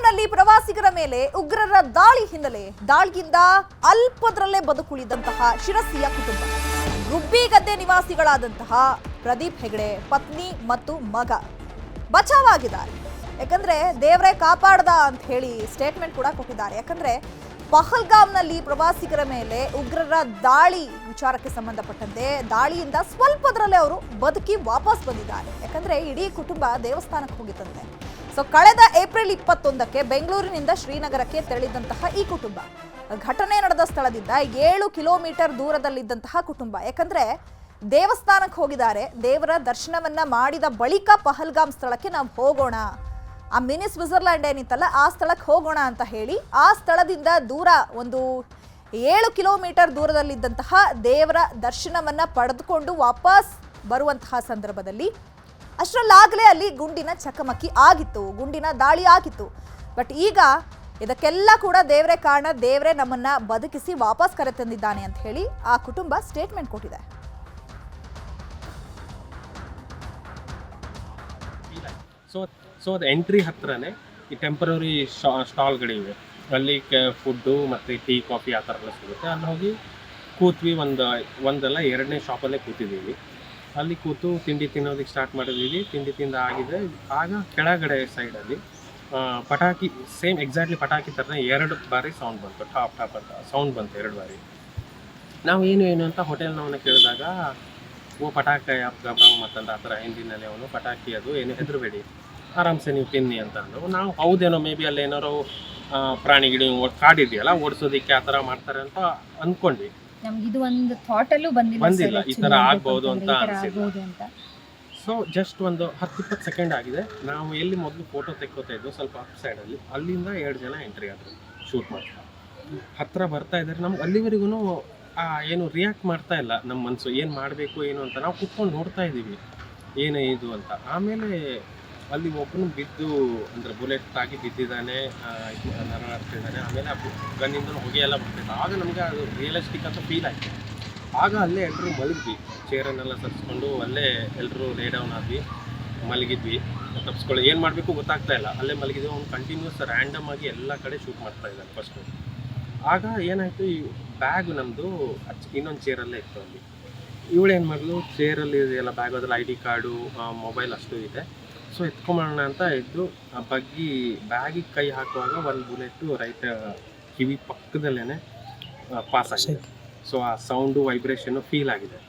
ಪಹಲ್ಗಾಮ್ನಲ್ಲಿ ಪ್ರವಾಸಿಗರ ಮೇಲೆ ಉಗ್ರರ ದಾಳಿ ಹಿನ್ನೆಲೆ ದಾಳಿಯಿಂದ ಅಲ್ಪದರಲ್ಲೇ ಬದುಕುಳಿದಂತಹ ಶಿರಸಿಯ ಕುಟುಂಬ ಗುಬ್ಬಿಗದ್ದೆ ನಿವಾಸಿಗಳಾದಂತಹ ಪ್ರದೀಪ್ ಹೆಗಡೆ ಪತ್ನಿ ಮತ್ತು ಮಗ ಬಚಾವಾಗಿದ್ದಾರೆ. ಯಾಕಂದ್ರೆ ದೇವರೇ ಕಾಪಾಡ್ದ ಅಂತ ಹೇಳಿ ಸ್ಟೇಟ್ಮೆಂಟ್ ಕೂಡ ಕೊಟ್ಟಿದ್ದಾರೆ. ಯಾಕಂದ್ರೆ ಪಹಲ್ಗಾಮ್ನಲ್ಲಿ ಪ್ರವಾಸಿಗರ ಮೇಲೆ ಉಗ್ರರ ದಾಳಿ ವಿಚಾರಕ್ಕೆ ಸಂಬಂಧಪಟ್ಟಂತೆ ದಾಳಿಯಿಂದ ಸ್ವಲ್ಪದರಲ್ಲೇ ಅವರು ಬದುಕಿ ವಾಪಸ್ ಬಂದಿದ್ದಾರೆ. ಯಾಕಂದ್ರೆ ಇಡೀ ಕುಟುಂಬ ದೇವಸ್ಥಾನಕ್ಕೆ ಹೋಗಿತ್ತಂತೆ. ಸೊ ಕಳೆದ ಏಪ್ರಿಲ್ 21ಕ್ಕೆ ಬೆಂಗಳೂರಿನಿಂದ ಶ್ರೀನಗರಕ್ಕೆ ತೆರಳಿದಂತಹ ಈ ಕುಟುಂಬ ಘಟನೆ ನಡೆದ ಸ್ಥಳದಿಂದ 7 ಕಿಲೋಮೀಟರ್ ದೂರದಲ್ಲಿದ್ದಂತಹ ಕುಟುಂಬ. ಯಾಕಂದ್ರೆ ದೇವಸ್ಥಾನಕ್ಕೆ ಹೋಗಿದ್ದಾರೆ. ದೇವರ ದರ್ಶನವನ್ನ ಮಾಡಿದ ಬಳಿಕ ಪಹಲ್ಗಾಮ್ ಸ್ಥಳಕ್ಕೆ ನಾವು ಹೋಗೋಣ, ಆ ಮಿನಿ ಸ್ವಿಟ್ಜರ್ಲ್ಯಾಂಡ್ ಏನಿತ್ತಲ್ಲ ಆ ಸ್ಥಳಕ್ಕೆ ಹೋಗೋಣ ಅಂತ ಹೇಳಿ ಆ ಸ್ಥಳದಿಂದ ದೂರ ಒಂದು 7 ಕಿಲೋಮೀಟರ್ ದೂರದಲ್ಲಿದ್ದಂತಹ ದೇವರ ದರ್ಶನವನ್ನ ಪಡೆದುಕೊಂಡು ವಾಪಸ್ ಬರುವಂತಹ ಸಂದರ್ಭದಲ್ಲಿ ಅಷ್ಟರಲ್ಲಾಗಲೇ ಅಲ್ಲಿ ಗುಂಡಿನ ಚಕಮಕಿ ಆಗಿತ್ತು, ಗುಂಡಿನ ದಾಳಿ ಆಗಿತ್ತು. ಬಟ್ ಈಗ ಇದಕ್ಕೆಲ್ಲ ಕೂಡ ದೇವರೇ ಕಾರಣ, ದೇವರೇ ನಮ್ಮನ್ನ ಬದುಕಿಸಿ ವಾಪಸ್ ಕರೆತಂದಿದ್ದಾನೆ ಅಂತ ಹೇಳಿ ಆ ಕುಟುಂಬ ಸ್ಟೇಟ್ಮೆಂಟ್ ಕೊಟ್ಟಿದೆ. ಸೊ ಅದು ಎಂಟ್ರಿ ಹತ್ರನೇ ಈ ಟೆಂಪರರಿ ಸ್ಟಾಲ್ಗಳಿವೆ. ಅಲ್ಲಿ ಫುಡ್ಡು ಮತ್ತು ಟೀ ಕಾಫಿ ಆ ಥರ ಎಲ್ಲ ಸಿಗುತ್ತೆ. ಅಲ್ಲಿ ಹೋಗಿ ಕೂತ್ವಿ. ಒಂದಲ್ಲ ಎರಡನೇ ಶಾಪಲ್ಲೇ ಕೂತಿದ್ದೀವಿ. ಅಲ್ಲಿ ಕೂತು ತಿಂಡಿ ತಿನ್ನೋದಕ್ಕೆ ಸ್ಟಾರ್ಟ್ ಮಾಡಿದ್ದೀವಿ. ತಿಂಡಿ ತಿಂದ ಆಗಿದೆ. ಆಗ ಕೆಳಗಡೆ ಸೈಡಲ್ಲಿ ಪಟಾಕಿ ಸೇಮ್ ಎಕ್ಸಾಕ್ಟ್ಲಿ ಪಟಾಕಿ ಥರನೇ 2 ಬಾರಿ ಸೌಂಡ್ ಬಂತು. ಟಾಪ್ ಅಂತ ಸೌಂಡ್ ಬಂತು 2 ಬಾರಿ. ನಾವು ಏನು ಅಂತ ಹೋಟೆಲ್ನವನ್ನ ಕೇಳಿದಾಗ ಪಟಾಕಿ ಮತ್ತಂತ ಆ ಥರ ಹಿಂದಿನಲ್ಲಿ ಅವನು ಪಟಾಕಿ ಅದು ಏನು ಹೆದರಬೇಡಿ, ಆರಾಮ್ಸೆ ನೀವು ತಿನ್ನಿ ಅಂತ ಅಂದರು. ನಾವು ಹೌದೇನೋ ಮೇ ಬಿ ಅಲ್ಲಿ ಏನಾರೋ ಪ್ರಾಣಿ ಗಿಡಿ ಕಾಡಿದೆಯಲ್ಲ ಓಡಿಸೋದಕ್ಕೆ ಆ ಥರ ಮಾಡ್ತಾರೆ ಅಂತ ಅಂದ್ಕೊಂಡ್ವಿ. ನಮ್ಗೆ ಇದು ಒಂದು ಥಾಟಲ್ಲೂ ಬಂದಿಲ್ಲ ಈ ಥರ ಆಗ್ಬೋದು ಅಂತ ಅನಿಸಿಲ್ಲ. ಸೊ ಜಸ್ಟ್ ಒಂದು 10-20 ಸೆಕೆಂಡ್ ಆಗಿದೆ. ನಾವು ಎಲ್ಲಿ ಮೊದಲು ಫೋಟೋ ತೆಕ್ಕೋತಾ ಇದ್ವು ಸ್ವಲ್ಪ ಅಪ್ ಸೈಡಲ್ಲಿ, ಅಲ್ಲಿಂದ 2 ಜನ ಎಂಟ್ರಿ ಆದರು ಶೂಟ್ ಮಾಡ್ತಾ. ಹತ್ತಿರ ಬರ್ತಾ ಇದ್ದಾರೆ. ನಮ್ಗೆ ಅಲ್ಲಿವರೆಗೂ ಏನು ರಿಯಾಕ್ಟ್ ಮಾಡ್ತಾ ಇಲ್ಲ ನಮ್ಮ ಮನಸ್ಸು, ಏನು ಮಾಡಬೇಕು ಏನು ಅಂತ. ನಾವು ಕುತ್ಕೊಂಡು ನೋಡ್ತಾ ಇದ್ದೀವಿ ಏನು ಇದು ಅಂತ. ಆಮೇಲೆ ಅಲ್ಲಿ ಒಬ್ಬನು ಬಿದ್ದು ಅಂದರೆ ಬುಲೆಟ್ ಆಗಿ ಬಿದ್ದಿದ್ದಾನೆ, ನರಳಾಡ್ತಿದ್ದಾನೆ. ಆಮೇಲೆ ಆ ಗನ್ನಿಂದ ಹೊಗೆ ಎಲ್ಲ ಬರ್ತಿತ್ತು. ಆಗ ನಮಗೆ ಅದು ರಿಯಲಿಸ್ಟಿಕ್ ಅಂತ ಫೀಲ್ ಆಯಿತು. ಆಗ ಅಲ್ಲೇ ಎಲ್ಲರೂ ಮಲಗಿದ್ವಿ, ಚೇರನ್ನೆಲ್ಲ ತರಿಸ್ಕೊಂಡು ಅಲ್ಲೇ ಎಲ್ಲರೂ ಲೇ ಡೌನ್ ಆದ್ವಿ, ಮಲಗಿದ್ವಿ. ತಪ್ಪಿಸ್ಕೊಳ್ಳಿ ಏನು ಮಾಡಬೇಕು ಗೊತ್ತಾಗ್ತಾ ಇಲ್ಲ. ಅಲ್ಲೇ ಮಲಗಿದ್ವಿ. ಅವ್ನು ಕಂಟಿನ್ಯೂಸ್ ರ್ಯಾಂಡಮ್ ಆಗಿ ಎಲ್ಲ ಕಡೆ ಶೂಟ್ ಮಾಡ್ತಾ ಇದ್ದಾನೆ ಫಸ್ಟು. ಆಗ ಏನಾಯಿತು, ಈ ಬ್ಯಾಗ್ ನಮ್ಮದು ಇನ್ನೊಂದು ಚೇರಲ್ಲೇ ಇತ್ತು. ಅಲ್ಲಿ ಇವಳೇನು ಮಾಡಲು, ಚೇರಲ್ಲಿ ಎಲ್ಲ ಬ್ಯಾಗ್ ಅದ್ರಲ್ಲಿ ID ಕಾರ್ಡು ಮೊಬೈಲ್ ಅಷ್ಟು ಇದೆ. ಸೊ ಎತ್ಕೊಂಬೋಣ ಅಂತ ಇದ್ದು ಬಗ್ಗಿ ಬ್ಯಾಗಿಗೆ ಕೈ ಹಾಕುವಾಗ ಒಂದು ಬುಲೆಟ್ಟು ರೈಟ್ ಕಿವಿ ಪಕ್ಕದಲ್ಲೇ ಪಾಸ್ ಆಗಿದೆ. ಸೊ ಆ ಸೌಂಡು ವೈಬ್ರೇಷನ್ನು ಫೀಲ್ ಆಗಿದೆ.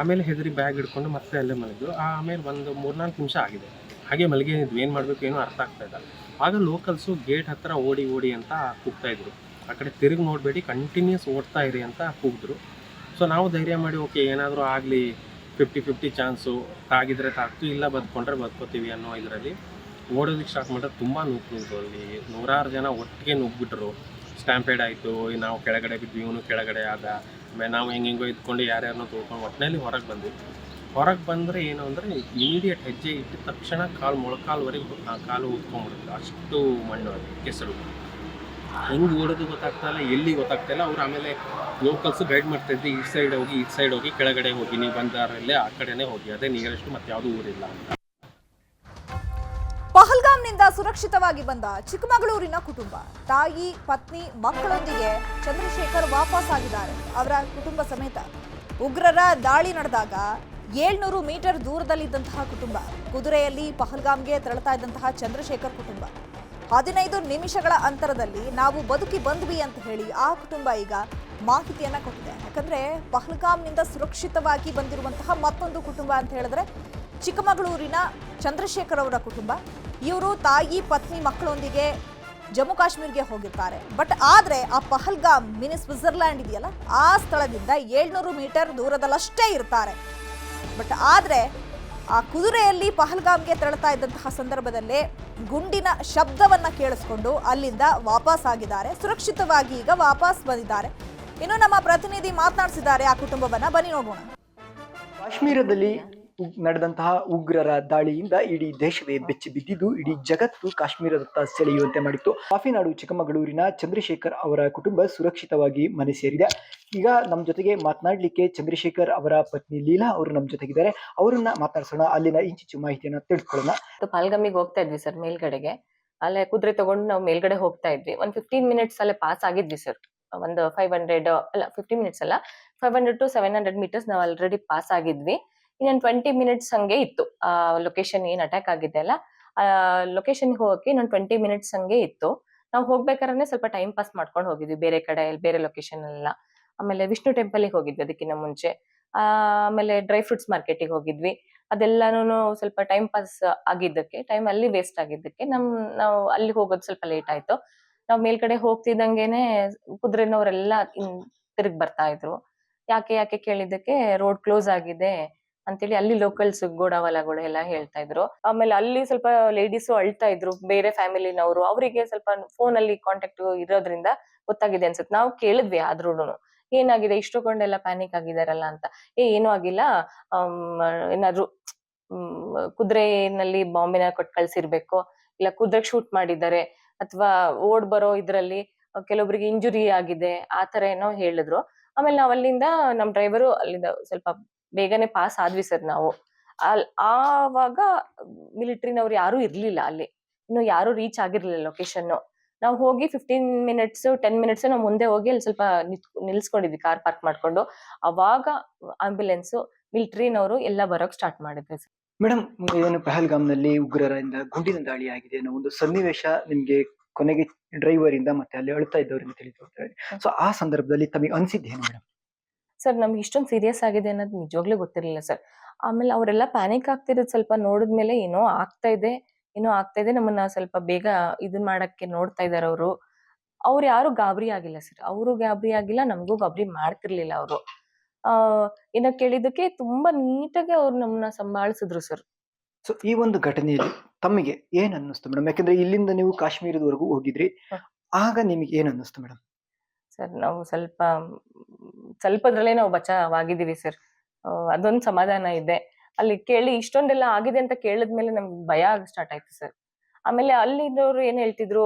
ಆಮೇಲೆ ಹೆದರಿ ಬ್ಯಾಗ್ ಹಿಡ್ಕೊಂಡು ಮತ್ತೆ ಅಲ್ಲೇ ಮಲಗಿದ್ರು. ಆಮೇಲೆ ಒಂದು 3-4 ನಿಮಿಷ ಆಗಿದೆ ಹಾಗೆ ಮಲಗಿದ್ವಿ. ಏನು ಮಾಡಬೇಕು ಏನೂ ಅರ್ಥ ಆಗ್ತಾ ಇಲ್ಲ. ಆಗ ಲೋಕಲ್ಸು ಗೇಟ್ ಹತ್ತಿರ ಓಡಿ ಅಂತ ಕೂಗ್ತಾಯಿದ್ರು. ಆ ಕಡೆ ತಿರುಗಿ ನೋಡಬೇಡಿ, ಕಂಟಿನ್ಯೂಸ್ ಓಡ್ತಾ ಇರಿ ಅಂತ ಕೂಗಿದ್ರು. ಸೊ ನಾವು ಧೈರ್ಯ ಮಾಡಿ ಓಕೆ ಏನಾದರೂ ಆಗಲಿ 50-50 ಚಾನ್ಸು, ತಾಗಿದ್ರೆ ತಾಗ್ತು, ಇಲ್ಲ ಬದುಕೊಂಡ್ರೆ ಬದುಕೋತೀವಿ ಅನ್ನೋ ಇದರಲ್ಲಿ ಓಡೋದಕ್ಕೆ ಸ್ಟಾರ್ಟ್ ಮಾಡಿದ್ರೆ ತುಂಬ ನುಗ್ಗಿತು. ಅಲ್ಲಿ 100 ಜನ ಒಟ್ಟಿಗೆ ನುಗ್ಗಿಬಿಟ್ರು. ಸ್ಟ್ಯಾಂಪೇಡ್ ಆಯಿತು. ನಾವು ಕೆಳಗಡೆ ಬಿದ್ವಿ, ಇವನು ಕೆಳಗಡೆ ಆದ. ಆಮೇಲೆ ನಾವು ಹೆಂಗೆಂಗೋ ಇದ್ಕೊಂಡು ಯಾರ್ಯಾರನ್ನೋ ತೊಳ್ಕೊಂಡು ಒಟ್ಟಿನಲ್ಲಿ ಹೊರಗೆ ಬಂದ್ವಿ. ಹೊರಗೆ ಬಂದರೆ ಏನು ಅಂದರೆ ಇಮಿಡಿಯೇಟ್ ಹೆಜ್ಜೆ ಇಟ್ಟಿದ ತಕ್ಷಣ ಮೊಳಕಾಲ್ವರೆಗೆ ಕಾಲು ಊದ್ಕೊಂಡ್ಬಿಡುತ್ತೆ. ಅಷ್ಟು ಮಣ್ಣು ಅದು ಕೆಸರು. ಹೆಂಗೆ ಓಡೋದು ಗೊತ್ತಾಗ್ತಾ ಇಲ್ಲ, ಎಲ್ಲಿ ಗೊತ್ತಾಗ್ತಾ ಇಲ್ಲ. ಅವ್ರು ಆಮೇಲೆ ಲೋಕಲ್ಸು ಗೈಡ್ ಮಾಡ್ತಾಯಿದ್ವಿ, ಈ ಸೈಡ್ ಹೋಗಿ ಕೆಳಗಡೆ ಹೋಗಿ, ನೀವು ಬಂದಾರಲ್ಲೇ ಆ ಕಡೆನೇ ಹೋಗಿ, ಅದೇ ನಿಯರೆಸ್ಟ್, ಮತ್ತೆ ಯಾವುದೂ ಊರಿಲ್ಲ ಅಂತ. ಪಹಲ್ಗಾಮ್ನಿಂದ ಸುರಕ್ಷಿತವಾಗಿ ಬಂದ ಚಿಕ್ಕಮಗಳೂರಿನ ಕುಟುಂಬ ತಾಯಿ ಪತ್ನಿ ಮಕ್ಕಳೊಂದಿಗೆ ಚಂದ್ರಶೇಖರ್ ವಾಪಸ್ ಆಗಿದ್ದಾರೆ. ಅವರ ಕುಟುಂಬ ಸಮೇತ. ಉಗ್ರರ ದಾಳಿ ನಡೆದಾಗ 700 ಮೀಟರ್ ದೂರದಲ್ಲಿದ್ದಂತಹ ಕುಟುಂಬ, ಕುದುರೆಯಲ್ಲಿ ಪಹಲ್ಗಾಮ್ಗೆ ತೆರಳುತ್ತಾ ಇದ್ದಂತಹ ಚಂದ್ರಶೇಖರ್ ಕುಟುಂಬ 15 ನಿಮಿಷಗಳ ಅಂತರದಲ್ಲಿ ನಾವು ಬದುಕಿ ಬಂದ್ವಿ ಅಂತ ಹೇಳಿ ಆ ಕುಟುಂಬ ಈಗ ಮಾಹಿತಿಯನ್ನ ಕೊಟ್ಟಿದೆ. ಯಾಕಂದ್ರೆ ಪಹಲ್ಗಾಮ್ನಿಂದ ಸುರಕ್ಷಿತವಾಗಿ ಬಂದಿರುವಂತಹ ಮತ್ತೊಂದು ಕುಟುಂಬ ಅಂತ ಹೇಳಿದ್ರೆ ಚಿಕ್ಕಮಗಳೂರಿನ ಚಂದ್ರಶೇಖರ್ ಅವರ ಕುಟುಂಬ. ಇವರು ತಾಯಿ ಪತ್ನಿ ಮಕ್ಕಳೊಂದಿಗೆ ಜಮ್ಮು ಕಾಶ್ಮೀರ್ಗೆ ಹೋಗಿರ್ತಾರೆ. ಬಟ್ ಆದರೆ ಆ ಪಹಲ್ಗಾಮ್ ಮಿನಿ ಸ್ವಿಟ್ಜರ್ಲ್ಯಾಂಡ್ ಇದೆಯಲ್ಲ ಆ ಸ್ಥಳದಿಂದ 700 ಮೀಟರ್ ದೂರದಲ್ಲಷ್ಟೇ ಇರ್ತಾರೆ. ಬಟ್ ಆದರೆ ಆ ಕುದುರೆಯಲ್ಲಿ ಪಹಲ್ಗಾಮ್ಗೆ ತೆರಳುತ್ತಾ ಇದ್ದಂತಹ ಸಂದರ್ಭದಲ್ಲೇ ಗುಂಡಿನ ಶಬ್ದವನ್ನ ಕೇಳಿಸ್ಕೊಂಡು ಅಲ್ಲಿಂದ ವಾಪಸ್ ಆಗಿದ್ದಾರೆ. ಸುರಕ್ಷಿತವಾಗಿ ಈಗ ವಾಪಸ್ ಬಂದಿದ್ದಾರೆ. ಇನ್ನು ನಮ್ಮ ಪ್ರತಿನಿಧಿ ಮಾತನಾಡಿಸಿದ್ದಾರೆ ಆ ಕುಟುಂಬವನ್ನ, ಬನ್ನಿ ನೋಡೋಣ. ಕಾಶ್ಮೀರದಲ್ಲಿ ನಡೆದಂತಹ ಉಗ್ರರ ದಾಳಿಯಿಂದ ಇಡೀ ದೇಶವೇ ಬೆಚ್ಚಿ ಬಿದ್ದಿದ್ದು ಇಡೀ ಜಗತ್ತು ಕಾಶ್ಮೀರದತ್ತ ಸೆಳೆಯುವಂತೆ ಮಾಡಿತ್ತು. ಕಾಫಿನಾಡು ಚಿಕ್ಕಮಗಳೂರಿನ ಚಂದ್ರಶೇಖರ್ ಅವರ ಕುಟುಂಬ ಸುರಕ್ಷಿತವಾಗಿ ಮನೆ ಸೇರಿದೆ. ಈಗ ನಮ್ಮ ಜೊತೆಗೆ ಮಾತನಾಡಲಿಕ್ಕೆ ಚಂದ್ರಶೇಖರ್ ಅವರ ಪತ್ನಿ ಲೀಲಾ ಅವರು ನಮ್ಮ ಜೊತೆಗಿದ್ದಾರೆ. ಅವರನ್ನ ಮಾತಾಡ್ಸೋಣ, ಅಲ್ಲಿನ ಇಂಚಿಂಚು ಮಾಹಿತಿಯನ್ನ ತಿಳ್ಕೊಳ್ಳೋಣ. ಪಹಲ್ಗಾಮಿಗೆ ಹೋಗ್ತಾ ಇದ್ವಿ ಸರ್ ಮೇಲ್ಗಡೆಗೆ. ಅಲ್ಲೇ ಕುದುರೆ ತಗೊಂಡು ನಾವು ಮೇಲ್ಗಡೆ ಹೋಗ್ತಾ ಇದ್ವಿ. ಒಂದು 15 ಮಿನಿಟ್ಸ್ ಅಲ್ಲೇ ಪಾಸ್ ಆಗಿದ್ವಿ ಸರ್. ಒಂದು 500 ಅಲ್ಲ 15 ಮಿನಿಟ್ಸ್ ಅಲ್ಲ, 500 to 700 ಮೀಟರ್ಸ್ ನಾವು ಆಲ್ರೆಡಿ ಪಾಸ್ ಆಗಿದ್ವಿ. ಇನ್ನೊಂದು 20 ಮಿನಿಟ್ಸ್ ಹಂಗೆ ಇತ್ತು ಆ ಲೊಕೇಶನ್ ಏನ್ ಅಟ್ಯಾಕ್ ಆಗಿದೆ ಅಲ್ಲ, ಆ ಲೊಕೇಶನ್ ಹೋಗಕ್ಕೆ ಇನ್ನೊಂದು 20 ಮಿನಿಟ್ಸ್ ಹಂಗೆ ಇತ್ತು. ನಾವು ಹೋಗ್ಬೇಕಾದ್ರೆ ಸ್ವಲ್ಪ ಟೈಮ್ ಪಾಸ್ ಮಾಡ್ಕೊಂಡು ಹೋಗಿದ್ವಿ ಬೇರೆ ಕಡೆ, ಬೇರೆ ಲೊಕೇಶನ್ ಎಲ್ಲ. ಆಮೇಲೆ ವಿಷ್ಣು ಟೆಂಪಲ್ ಗೆ ಹೋಗಿದ್ವಿ ಅದಕ್ಕಿಂತ ಮುಂಚೆ. ಆಮೇಲೆ ಡ್ರೈ ಫ್ರೂಟ್ಸ್ ಮಾರ್ಕೆಟಿಗೆ ಹೋಗಿದ್ವಿ. ಅದೆಲ್ಲಾನು ಸ್ವಲ್ಪ ಟೈಮ್ ಪಾಸ್ ಆಗಿದ್ದಕ್ಕೆ, ಟೈಮ್ ಅಲ್ಲಿ ವೇಸ್ಟ್ ಆಗಿದ್ದಕ್ಕೆ ನಾವು ಅಲ್ಲಿ ಹೋಗೋದು ಸ್ವಲ್ಪ ಲೇಟ್ ಆಯ್ತು. ನಾವು ಮೇಲ್ಗಡೆ ಹೋಗ್ತಿದ್ದಂಗೆನೆ ಕುದುರೆನವರೆಲ್ಲ ತಿರುಗ್ ಬರ್ತಾ ಇದ್ರು. ಯಾಕೆ ಕೇಳಿದ್ದಕ್ಕೆ ರೋಡ್ ಕ್ಲೋಸ್ ಆಗಿದೆ ಅಂತೇಳಿ ಅಲ್ಲಿ ಲೋಕಲ್ಸ್ ಗೋಡಾವಲಗಳು ಎಲ್ಲ ಹೇಳ್ತಾ ಇದ್ರು. ಆಮೇಲೆ ಅಲ್ಲಿ ಸ್ವಲ್ಪ ಲೇಡೀಸು ಅಳ್ತಾ ಇದ್ರು, ಬೇರೆ ಫ್ಯಾಮಿಲಿನವರು. ಅವರಿಗೆ ಸ್ವಲ್ಪ ಫೋನ್ ಅಲ್ಲಿ ಕಾಂಟ್ಯಾಕ್ಟ್ ಇರೋದ್ರಿಂದ ಗೊತ್ತಾಗಿದೆ ಅನ್ಸುತ್ತೆ. ನಾವು ಕೇಳಿದ್ವಿ ಆದ್ರೂನು ಏನಾಗಿದೆ ಇಷ್ಟೊಂದೆಲ್ಲ ಪ್ಯಾನಿಕ್ ಆಗಿದಾರಲ್ಲ ಅಂತ. ಏನೂ ಆಗಿಲ್ಲ, ಏನಾದ್ರು ಕುದುರೆನಲ್ಲಿ ಬಾಂಬಿನ ಕೊಟ್ಟು ಕಳ್ಸಿರ್ಬೇಕು, ಇಲ್ಲ ಕುದುರೆಗೆ ಶೂಟ್ ಮಾಡಿದ್ದಾರೆ, ಅಥವಾ ಓಡ್ ಬರೋ ಇದ್ರಲ್ಲಿ ಕೆಲವೊಬ್ರಿಗೆ ಇಂಜುರಿ ಆಗಿದೆ, ಆ ತರ ಏನೋ ಹೇಳಿದ್ರು. ಆಮೇಲೆ ನಾವ್ ಅಲ್ಲಿಂದ ನಮ್ ಡ್ರೈವರು ಅಲ್ಲಿಂದ ಸ್ವಲ್ಪ ಬೇಗನೆ ಪಾಸ್ ಆದ್ವಿ ಸರ್ ನಾವು. ಆವಾಗ ಮಿಲಿಟರಿನವ್ರು ಯಾರು ಇರ್ಲಿಲ್ಲ ಅಲ್ಲಿ, ಇನ್ನು ಯಾರು ರೀಚ್ ಆಗಿರ್ಲಿಲ್ಲ ಲೊಕೇಶನ್. ನಾವು ಹೋಗಿ 15 ಮಿನಿಟ್ಸ್ 10 ಮಿನಿಟ್ಸ್ ನಾವು ಮುಂದೆ ಹೋಗಿ ಅಲ್ಲಿ ಸ್ವಲ್ಪ ನಿಲ್ಸ್ಕೊಂಡಿದ್ವಿ ಕಾರ್ ಪಾರ್ಕ್ ಮಾಡ್ಕೊಂಡು. ಅವಾಗ ಆಂಬ್ಯುಲೆನ್ಸ್ ಮಿಲಿಟರಿನವರು ಎಲ್ಲ ಬರೋಕ್ ಸ್ಟಾರ್ಟ್ ಮಾಡಿದ್ರು ಸರ್. ಮೇಡಮ್, ಏನು ಪಹಲ್ಗಾಮ್ನಲ್ಲಿ ಉಗ್ರರಿಂದ ಗುಂಡಿನ ದಾಳಿ ಆಗಿದೆ ಅನ್ನೋ ಒಂದು ಸನ್ನಿವೇಶ ನಿಮ್ಗೆ ಕೊನೆಗೆ ಡ್ರೈವರ್ ಇಂದ ಮತ್ತೆ ಅಲ್ಲಿ ಅಳ್ತಾ ಇದ್ದವರಿಂದ ತಿಳಿದು. ಸೊ ಆ ಸಂದರ್ಭದಲ್ಲಿ ತಮಗೆ ಅನ್ಸಿದ್ದೇನು ಮೇಡಮ್? ಸರ್ ನಮ್ಗೆ ಇಷ್ಟೊಂದು ಸೀರಿಯಸ್ ಆಗಿದೆ ಅನ್ನೋದು ನಿಜವಾಗ್ಲೂ ಗೊತ್ತಿರಲಿಲ್ಲ ಸರ್. ಆಮೇಲೆ ಅವರೆಲ್ಲ ಪ್ಯಾನಿಕ್ ಆಗ್ತಿರೋದು ಸ್ವಲ್ಪ ನೋಡಿದ್ಮೇಲೆ ಏನೋ ಆಗ್ತಾ ಇದೆ, ನಮ್ಮನ್ನ ಸ್ವಲ್ಪ ಬೇಗ ಇದನ್ ಮಾಡಕ್ಕೆ ನೋಡ್ತಾ ಇದಾರೆ ಅವರು. ಅವ್ರು ಯಾರು ಗಾಬರಿ ಆಗಿಲ್ಲ ಸರ್, ಅವರು ಗಾಬರಿ ಆಗಿಲ್ಲ, ನಮಗೂ ಗಾಬರಿ ಮಾಡ್ತಿರ್ಲಿಲ್ಲ ಅವರು. ಏನೋ ಕೇಳಿದ್ದಕ್ಕೆ ತುಂಬಾ ನೀಟಾಗಿ ಅವ್ರು ನಮ್ಮನ್ನ ಸಂಭಾಳಿಸಿದ್ರು ಸರ್. ಸೊ ಈ ಒಂದು ಘಟನೆಯಲ್ಲಿ ತಮಗೆ ಏನ್ ಅನ್ನಿಸ್ತು ಮೇಡಮ್? ಯಾಕಂದ್ರೆ ಇಲ್ಲಿಂದ ನೀವು ಕಾಶ್ಮೀರದವರೆಗೂ ಹೋಗಿದ್ರಿ, ಆಗ ನಿಮಗೆ ಏನ್ ಅನ್ನಿಸ್ತು ಮೇಡಮ್? ಸರ್ ನಾವು ಸ್ವಲ್ಪದ್ರಲ್ಲೇ ನಾವು ಬಚಾವಾಗಿದ್ದೀವಿ ಸರ್. ಅದೊಂದು ಸಮಾಧಾನ ಇದೆ. ಅಲ್ಲಿ ಕೇಳಿ ಇಷ್ಟೊಂದೆಲ್ಲ ಆಗಿದೆ ಅಂತ ಕೇಳಿದ್ಮೇಲೆ ನಮ್ಗೆ ಭಯ ಸ್ಟಾರ್ಟ್ ಆಯ್ತು ಸರ್. ಆಮೇಲೆ ಅಲ್ಲಿದ್ದವ್ರು ಏನ್ ಹೇಳ್ತಿದ್ರು,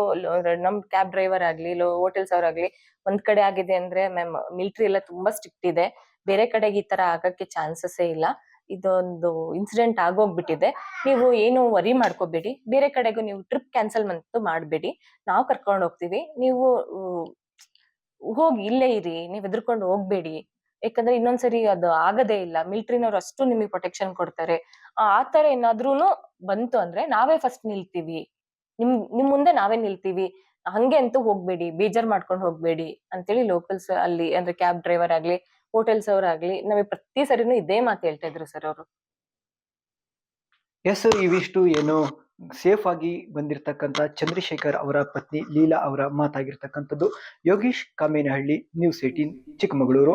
ನಮ್ ಕ್ಯಾಬ್ ಡ್ರೈವರ್ ಆಗ್ಲಿ, ಹೋಟೆಲ್ಸ್ ಅವ್ರಾಗ್ಲಿ, ಒಂದ್ ಕಡೆ ಆಗಿದೆ ಅಂದ್ರೆ ಮ್ಯಾಮ್ ಮಿಲಿಟರಿ ಎಲ್ಲ ತುಂಬಾ ಸ್ಟ್ರಿಕ್ಟ್ ಇದೆ, ಬೇರೆ ಕಡೆಗೆ ಈ ತರ ಆಗಕ್ಕೆ ಚಾನ್ಸಸ್ಸೇ ಇಲ್ಲ, ಇದೊಂದು ಇನ್ಸಿಡೆಂಟ್ ಆಗೋಗ್ಬಿಟ್ಟಿದೆ, ನೀವು ಏನು ವರಿ ಮಾಡ್ಕೋಬೇಡಿ, ಬೇರೆ ಕಡೆಗೂ ನೀವು ಟ್ರಿಪ್ ಕ್ಯಾನ್ಸಲ್ ಮಾಡ್ಬೇಡಿ, ನಾವು ಕರ್ಕೊಂಡು ಹೋಗ್ತೀವಿ, ನೀವು ಹೋಗಿ ಇಲ್ಲೇ ಇರಿ, ನೀವ್ ಹೆದರ್ಕೊಂಡು ಹೋಗ್ಬೇಡಿ, ಯಾಕಂದ್ರೆ ಇನ್ನೊಂದ್ಸರಿ ಅದು ಆಗದೇ ಇಲ್ಲ, ಮಿಲಿಟರಿನವ್ರು ಅಷ್ಟು ನಿಮಗೆ ಪ್ರೊಟೆಕ್ಷನ್ ಕೊಡ್ತಾರೆ. ಆ ತರ ಏನಾದ್ರೂನು ಬಂತು ಅಂದ್ರೆ ನಾವೇ ಫಸ್ಟ್ ನಿಲ್ತೀವಿ, ನಿಮ್ ಮುಂದೆ ನಾವೇ ನಿಲ್ತೀವಿ, ಹಂಗೆ ಅಂತೂ ಹೋಗ್ಬೇಡಿ, ಬೇಜಾರ್ ಮಾಡ್ಕೊಂಡು ಹೋಗ್ಬೇಡಿ ಅಂತೇಳಿ ಲೋಕಲ್ಸ್ ಅಲ್ಲಿ ಅಂದ್ರೆ ಕ್ಯಾಬ್ ಡ್ರೈವರ್ ಆಗ್ಲಿ, ಹೋಟೆಲ್ಸ್ ಅವ್ರಾಗ್ಲಿ ನಮಗೆ ಪ್ರತಿ ಸರಿನೂ ಇದೇ ಮಾತು ಹೇಳ್ತಾ ಇದ್ರು ಸರ್ ಅವರು. ಎಸ್, ಇವಿಷ್ಟು ಏನು ಸೇಫ್ ಆಗಿ ಬಂದಿರತಕ್ಕಂತ ಚಂದ್ರಶೇಖರ್ ಅವರ ಪತ್ನಿ ಲೀಲಾ ಅವರ ಮಾತಾಗಿರ್ತಕ್ಕಂಥದ್ದು. ಯೋಗೀಶ್ ಕಾಮೇನಹಳ್ಳಿ, ನ್ಯೂಸ್ 18 ಚಿಕ್ಕಮಗಳೂರು.